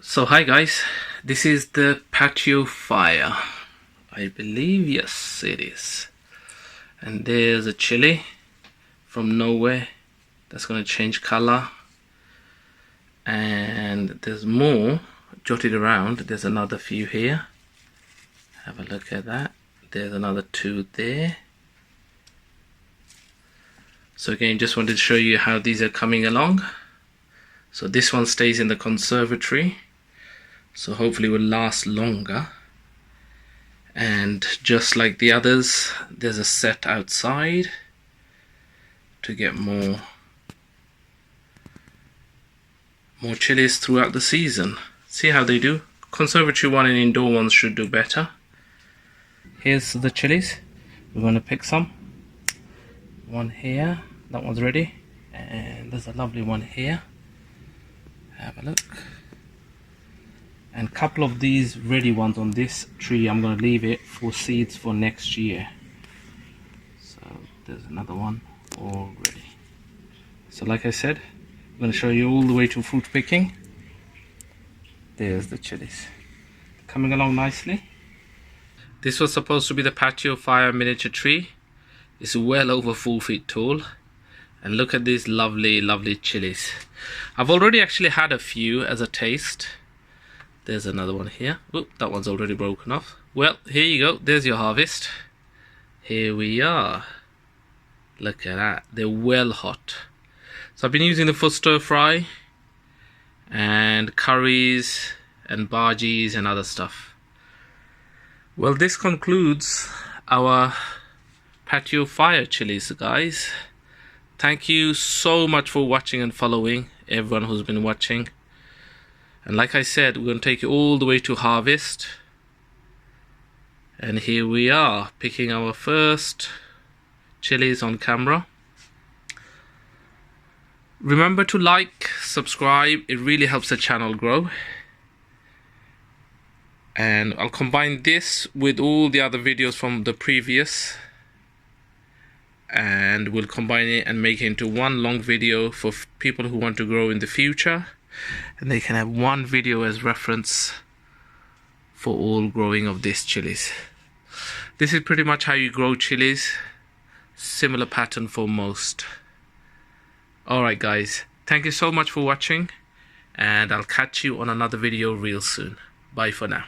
So hi guys, this is the Patio Fire. I believe, yes it is. And there's a chili from nowhere that's going to change color. And there's more jotted around. There's another few here. Have a look at that. There's another two there. So again, just wanted to show you how these are coming along. So this one stays in the conservatory, so hopefully will last longer. And just like the others, there's a set outside to get more chilies throughout the season. See how they do. Conservatory one and indoor ones should do better. Here's the chilies. We're going to pick some. One here, that one's ready, and there's a lovely one here. Have a look. And a couple of these ready ones on this tree, I'm going to leave it for seeds for next year. So there's another one already. So like I said, I'm going to show you all the way to fruit picking. There's the chilies coming along nicely. This was supposed to be the Patio Fire miniature tree. It's well over 4 feet tall. And look at these lovely chilies. I've already actually had a few as a taste. There's another one here. Oop, that one's already broken off. Well, here you go. There's your harvest. Here we are. Look at that. They're well hot. So I've been using them for stir fry and curries and bhajis and other stuff. Well, this concludes our Patio Fire chilies, guys. Thank you so much for watching and following, everyone who's been watching. And like I said, we're going to take you all the way to harvest. And here we are, picking our first chilies on camera. Remember to like, subscribe, it really helps the channel grow. And I'll combine this with all the other videos from the previous, and we'll combine it and make it into one long video for people who want to grow in the future, and they can have one video as reference for all growing of these chilies. This is pretty much how you grow chilies, similar pattern for most. Alright guys, thank you so much for watching, and I'll catch you on another video real soon. Bye for now.